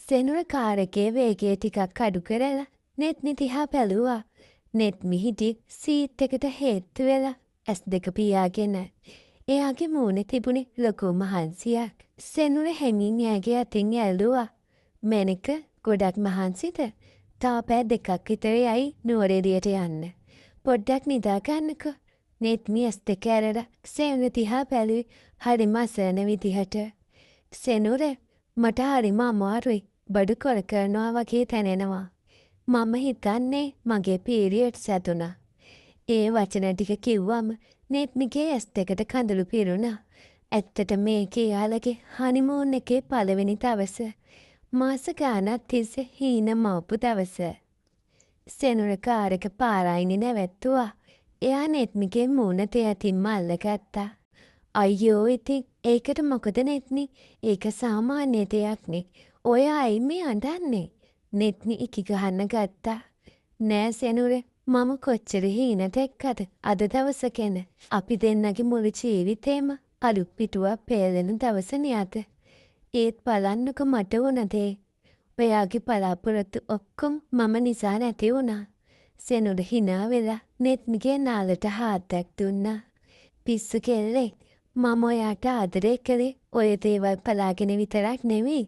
Senura car එකේ වේගය ටිකක් අඩු කරලා නෙත්නි දිහා බැලුවා. නෙත්නි හිටියේ සීට් එකට හේතු වෙලා ඇස් දෙක පියාගෙන. එයාගේ මූණේ තිබුණේ ලොකු මහන්සියක්. සෙනුර හෙමින් එයාගේ අතින් ඇල්ලුවා. "මෙනික ගොඩක් මහන්සිද? තව පැය දෙකක් විතර යයි නුවර එළියට යන්න. පොඩ්ඩක් නිදා ගන්නකෝ." නෙත්නි ඇස් දෙක ඇරලා සෙනුර දිහා බැලුවේ හරිම අසරණ විදිහට. "සෙනුර, මට හරිම අමාරුයි. බඩු කොර කරනවා වගේ දැනෙනවා. මම හිතන්නේ මගේ පීරියඩ්ස් ඇතුණා." ඒ වචන ටික කිව්වම නෙත්නිගේ ඇස් දෙකට කඳුළු පිරුණා. ඇත්තට මේක එයාලගේ හනිමූන් එකේ පළවෙනි දවස. මාස ගාණක් තිස්සේ හීන මවපු දවස. සෙනුර කාර් එක පාරායිනේ නැවැත්තුවා. එයා නෙත්නිගේ මූණ දෙයතින්ම අල්ලගත්තා. "අයියෝ ඉතින් ඒකට මොකද නෙත්නි? ඒක සාමාන්‍ය දෙයක්නේ. ඔය අයි මේ අඬන්නේ?" නෙත්නි ඉකි ගහන්න ගත්තා. "නෑ සෙනුර, මම කොච්චර හීන දැක්කද අද දවස ගැන. අපි දෙන්නගේ මුළු ජීවිතේම අලුත් පිටුවක් පෙරලෙන දවසනේ අද. ඒත් බලන්නකො මට වුණ දේ. ඔයාගේ බලාපොරොත්තු ඔක්කොම මම නිසා නැති වුණා." සෙනුර හිනා වෙලා නෙත්නිගේ නාලට හාද්දක් දුන්නා. "පිස්සු කෙල්ලෙක්. මම ඔයාට ආදරේ කළේ ඔය දේවල් බලාගෙන විතරක් නෙවෙයි.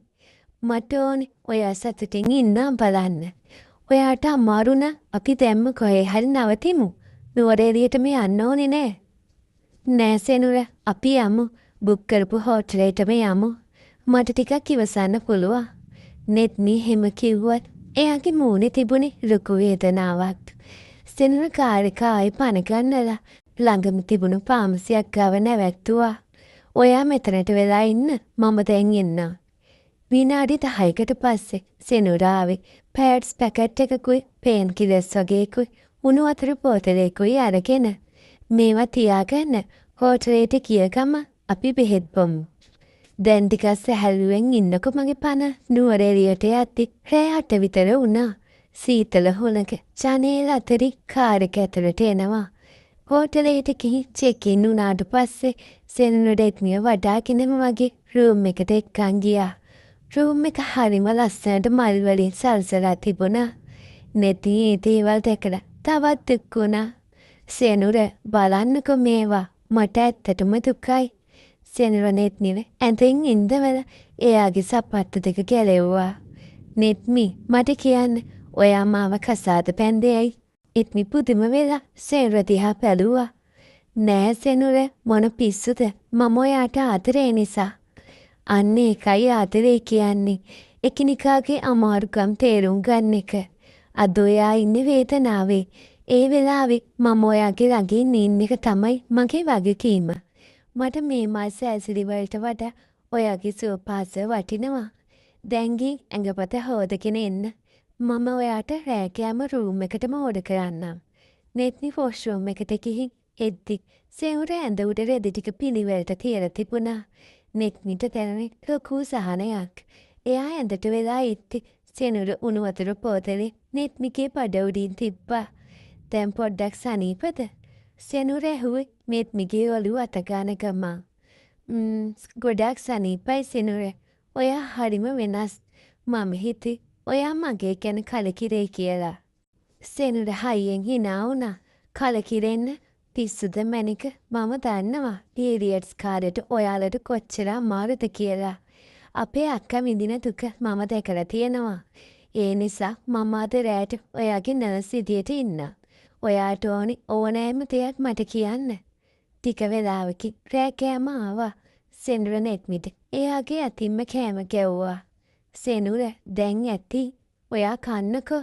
මට ඕනේ ඔයා සතුටින් ඉන්නම් බලන්න. ඔයාට අමාරු නම් අපි දැම්ම කොහේ හරි නවතිමු. නුවර එළියටම යන්න ඕනේ නෑ." "නෑ සෙනුර, අපි යමු. බුක් කරපු හෝටලෙටම යමු. මට ටිකක් ඉවසන්න පුළුවන්." නෙත්නි එහෙම කිව්වත් එයාගේ මූණේ තිබුණේ ලොකු වේදනාවක්. සෙනුර කාර් එක ආයෙ පණ ගන්නලා ළඟම තිබුණු ෆාමසියක් ගාව නැවැත්තුවා. "ඔයා මෙතනට වෙලා ඉන්න. මම දැන් එන්නම්." විනාඩි 10කට පස්සේ සෙනුර ආවේ පැඩ්ස් පැකට් එකකුයි පේන් කිලර්ස් වගේකුයි උණු වතුර බෝතලයකුයි අරගෙන. "මේවා තියාගන්න. හෝටලේට ගිය ගම අපි බෙහෙත් බොමු. දැන් ටිකක් සැහැල්ලුවෙන් ඉන්නකො මගේ පණ." නුවර එළියට යද්දි රෑ 8 විතර වුණා. සීතල හුලඟ ජනේල අතරින් කාර් එක ඇතුළට එනවා. හෝටලේට ගිහින් චෙක් ඉන් වුණාට පස්සේ සෙනුර නෙත්නිව වඩාගෙනම වගේ රූම් එකට එක්කන් ගියා. රූම් එක හරිම ලස්සනට මල් වලින් සල්සලා තිබුණා. නෙත්නි ඒ දේවල් දැකලා තවත් දුක් වුණා. "සෙනුර, බලන්නකො මේවා. මට ඇත්තටම දුකයි." සෙනුර නෙත්නිව ඇඳෙන් ඉඳවලා එයාගේ සපත්තු දෙක ගැලෙව්වා. "නෙත්නි, මට කියන්න, ඔයා මාව කසාද පැන්දෙයි?" නෙත්නි පුදුම වෙලා සෙනුර දිහා බැලුවා. "නෑ සෙනුර, මොන පිස්සුද? මම ඔයාට ආදරේ නිසා." "අන්න ඒකයි ආදරේ කියන්නේ. එකිනෙකාගේ අමාරුකම් තේරුම් ගන්න එක. අද ඔයා ඉන්නේ වේදනාවේ. ඒ වෙලාවේ මම ඔයාගේ ළඟින් ඉන්න එක තමයි මගේ වගකීම. මට මේ මාස ඇසිලි වලට වඩා ඔයාගේ සුවපහසුව වටිනවා. දැන් ගිහින් ඇඟපත හොදගෙන එන්න. මම ඔයාට රෑ කෑම රූම් එකටම ඕඩර් කරන්නම්." නෙත්නි වොෂ්රූම් එකට ගිහින් එද්දි සෙනුර ඇඳ උඩ රෙදි ටික පිළිවෙලට තියලා තිබුණා. නෙත්නිට දැනුනේ ලොකු සහනයක්. එයා ඇඳට වෙලා ඉද්දි සෙනුර උණු වතුර බෝතලේ නෙත්නිගේ බඩ උඩින් තිබ්බා. "දැන් පොඩ්ඩක් සනීපද?" සෙනුර ඇහුවේ නෙත්නිගේ ඔළුව අත ගන්න ගමන්. ගොඩක් සනීපයි සෙනුර. ඔයා හරිම වෙනස්. මම හිතුවේ ඔයා මගේ ගැන කලකිරෙයි කියලා." සෙනුර හයියෙන් හිනා වුණා. "කලකිරෙන්න? පිස්සුද මැනික? මම දන්නවා පීරියඩ්ස් කාලෙට ඔයාලට කොච්චර අමාරුද කියලා. අපේ අක්කා විඳින දුක මම දැකලා තියෙනවා. ඒ නිසා මම අද රෑට ඔයාගේ නර්ස් විදියට ඉන්නම්. ඔයාට ඕනි ඕනෑම දෙයක් මට කියන්න." ටික වෙලාවකින් රෑ කෑම ආවා. සෙනුර නෙත්නිට එයාගේ අතින්ම කෑම ගැව්වා. "සෙනුර, දැන් ඇති. ඔයා කන්නකෝ."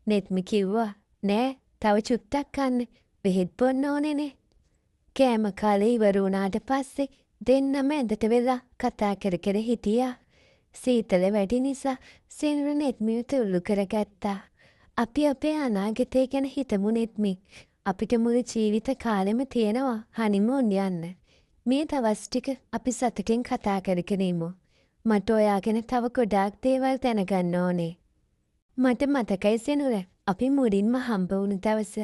නෙත්නි කිව්වා. "නෑ, තව චුට්ටක් කන්න. බෙහෙත් බොන්න ඕනේනේ." කෑම කාලේ ඉවර වුණාට පස්සේ දෙන්නම ඇඳට වෙලා කතා කර කර හිටියා. සීතල වැඩි නිසා සෙනුර නෙත්නිව තුල්ලු කරගත්තා. "අපි අපේ අනාගතය ගැන හිතමු නෙත්නි. අපිට මුළු ජීවිත කාලෙම තියෙනවා හනිමූන් යන්න. මේ දවස් ටික අපි සතුටින් කතා කරගෙන ඉමු. මට ඔයා ගැන තව ගොඩාක් දේවල් දැනගන්න ඕනේ." "මට මතකයි සෙනුර, අපි මුලින්ම හම්බ වුණු දවස.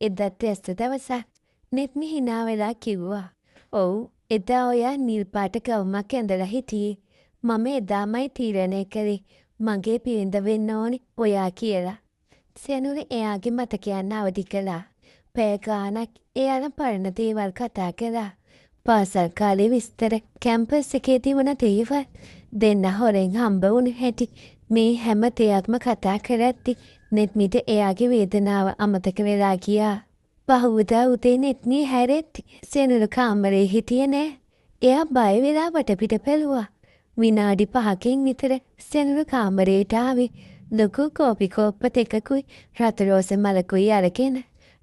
එදත් ඇස්ත දවසක්." නෙත්නි හිනා වෙලා කිව්වා. "ඔව්, එදා ඔයා නිල් පාට ගවුමක් ඇඳලා හිටියේ. මම එදාමයි තීරණය කළේ මගේ පිරිඳ වෙන්න ඕනි ඔයා කියලා. සෙනුර එයාගේ මතකයන් අවදි කළා. පැය ගාණක් එයාලා පරණ දේවල් කතා කළා. පාසල් කාලේ විස්තර, කැම්පස් එකේ තිබුණ දේවල්, දෙන්න හොරෙන් හම්බ වුණු හැටි, මේ හැම දෙයක්ම කතා කරද්දි නෙත්මිට එයාගේ වේදනාව අමතක වෙලා ගියා. පහුවදා උදේ නෙත්නී හැරෙද්දි සෙනුර කාමරේ හිටියේ නෑ. එයා බය වෙලා වටපිට බැලුවා. විනාඩි 5කින් විතර සෙනුර කාමරේට ආවේ. ලොකු කෝපි කෝප්ප දෙකකුයි රතු රෝස මලකුයි අරගෙන.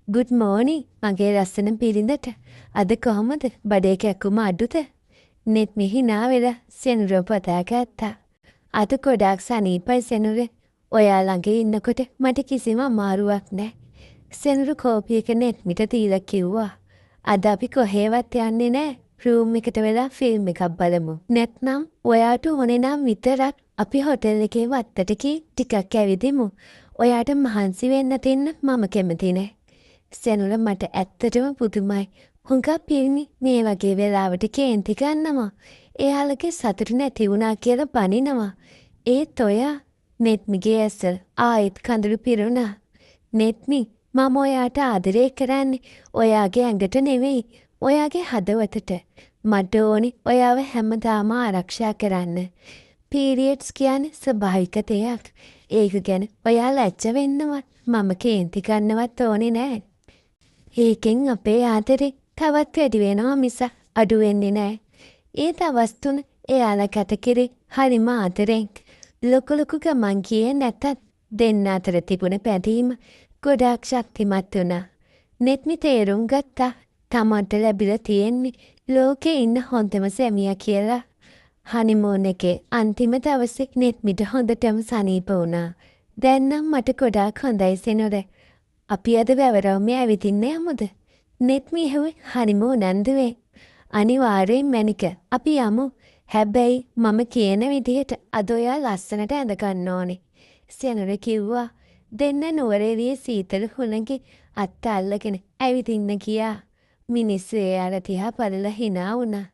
"Good morning මගේ ලස්සන පිරිඳට. අද කොහමද බඩේ කැක්කුම අඩුද?" නෙත්මි hina වෙලා සෙනුර පතා ගත්තා. "අද ගොඩාක් සනීපයි සෙනුර. ඔයා ළඟ ඉන්නකොට මට කිසිම අමාරුවක් නෑ." සෙනුර කෝපි එක නෙත්මිට දීලා කිව්වා. "අද අපි කොහෙවත් යන්නේ නෑ. රූම් එකට වෙලා ෆිල්ම් එකක් බලමු. නැත්නම් ඔයාට ඕනේ නම් විතරක් අපි හොටෙල් එකේ වත්තට ගිහින් ටිකක් ඇවිදිමු. ඔයාට මහන්සි වෙන්න දෙන්න මම කැමති නෑ." සෙනුර "මට ඇත්තටම පුදුමයි. හුඟක් පිරිමි මේ වගේ වෙලාවට කේන්ති ගන්නවා. එයාලගේ සතුට නැති වුණා කියලා බනිනවා. ඒත් ඔයා..." නෙත්මිගේ ඇසල් ආයෙත් කඳුළු පිරුණා. "නෙත්මි, මම ඔයාට ආදරේ කරන්නේ ඔයාගේ ඇඟට නෙවෙයි. ඔයාගේ හදවතට. මට ඕනි ඔයාව හැමදාම ආරක්ෂා කරන්න. පීරියඩ්ස් කියන්නේ ස්වභාවික දෙයක්. ඒක ගැන ඔයා ලැජ්ජ වෙන්නවත් මම කේන්ති ගන්නවත් ඕනේ නෑ. ඒකෙන් අපේ ආදරේ තවත් වැඩි වෙනවා මිස අඩු වෙන්නේ නෑ." ඒ දවස් 3 එයාලා ගත කරේ හරිම ආදරෙන්. ලොකු ලොකු ගමන් ගියේ නැතත් දෙන්න අතර තිබුණ පැදීම ගොඩාක් ශක්තිමත් වුණා. නෙත්මි තේරුම් ගත්තා තමන්ට ලැබිලා තියෙන්නේ ලෝකේ ඉන්න හොඳම සැමියා කියලා. හනිමූන් එකේ අන්තිම දවසේ නෙත්මිට හොඳටම සනීප වුණා. "දැන් නම් මට ගොඩාක් හොඳයි සෙනුර. අපි අද වැවරවුමේ ඇවිදින්න යමුද?" නෙත්මි ඇහුවේ හරිම උනන්දුවෙන්. "අනිවාර්යෙන් මැනික. අපි යමු. හැබැයි මම කියන විදිහට අද ඔයා ලස්සනට ඇඳ ගන්න ඕනේ." සෙනුර කිව්වා. දෙන්න නුවරඑළියේ සීතල හුළඟේ අත් අල්ලගෙන ඇවිදින්න ගියා. මිනිස්සු එයාලා දිහා බලලා hina වුණා.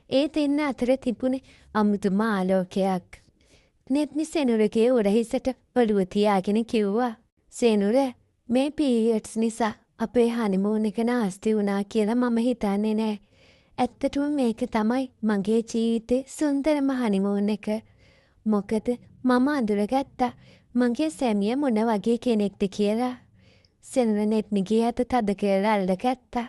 ඒ දෙන්න අතර තිබුණේ අමුතුම ආලෝකයක්. නෙත්මි සෙනුරගේ උරහිසට ඔළුව තියාගෙන කිව්වා. "සෙනුර, මේ පීරියඩ්ස් නිසා අපේ හනිමූන් එක නාස්ති වුණා කියලා මම හිතන්නේ නෑ. ඇත්තටම මේක තමයි මගේ ජීවිතේ සුන්දරම හනිමූන් එක. මොකද මම අඳුරගත්තා මගේ සැමියා මොන වගේ කෙනෙක්ද කියලා." සෙනුර නෙත්මිගේ අත තද කරලා අල්ලගත්තා.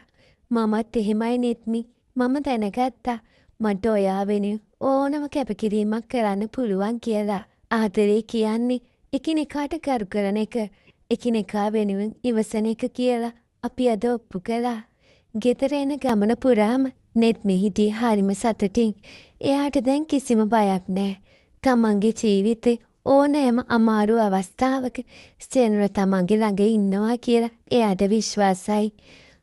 "මමත් එහෙමයි නෙත්මි. මම දැනගත්තා මට ඔයා වෙනුවෙන් ඕනම කැපකිරීමක් කරන්න පුළුවන් කියලා. ආදරේ කියන්නේ එකිනෙකාට කරු කරන එක, එකිනෙකා වෙනුවෙන් ඉවසන එක කියලා අපි අද ඔප්පු කළා." ගෙදර එන ගමන පුරාම නෙත්මි හිටියේ හරිම සතුටින්. එයාට දැන් කිසිම බයක් නෑ. තමන්ගේ ජීවිතේ ඕනෑම අමාරු අවස්ථාවක සෙනුර තමන්ගේ ළඟ ඉන්නවා කියලා එයාට විශ්වාසයි.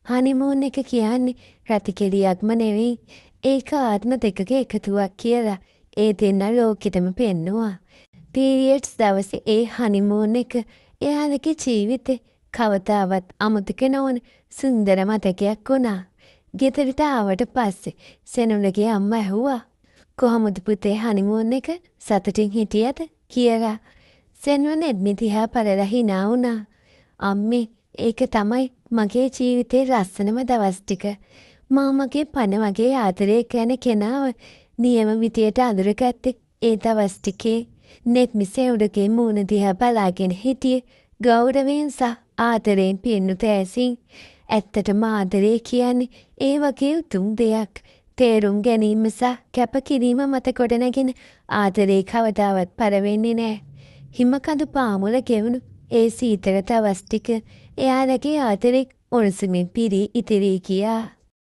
හනිමූන් එක කියන්නේ රතිකෙලියක්ම නෙවෙයි. ඒක ආත්ම දෙකක එකතුවක් කියලා ඒ දෙන්න ලෝකෙටම පෙන්නුවා. පීරියඩ්ස් දවසේ ඒ හනිමූන් එක එයාලගේ ජීවිතේ කවදාවත් අමතක නොවන සුන්දර මතකයක් වුණා. ගෙදරට ආවට පස්සේ සෙනුරගේ අම්මා ඇහුවා, "කොහොමද පුතේ හනිමූන් එක? සතුටින් හිටියද?" කියලා. සෙනුර නෙත්මි දිහා බලලා hina වුණා. "අම්මේ, ඒක තමයි මගේ ජීවිතේ ලස්සනම දවස් ටික. මා මගේ පණ වගේ ආදරේ කරන කෙනාව නියම විදියට අඳුරගත්තේ ඒ දවස් ටිකේ." නෙත්මි සෙනුරගේ මූණ දිහා බලාගෙන හිටියේ ගෞරවයෙන් සහ ආදරයෙන් පිරුණු තෑසින්. ඇත්තටම ආදරේ කියන්නේ ඒ වගේ උතුම් දෙයක්. තේරුම් ගැනීම සහ කැපකිරීම මත ගොඩනැගෙන ආදරේ කවදාවත් පර වෙන්නේ නෑ. හිමකඳු පාමුල ගෙවුණු ඒ සීතල දවස් ටික එයාලගේ ආදරේ උණුසුමින් පිරී ඉතිරී ගියා.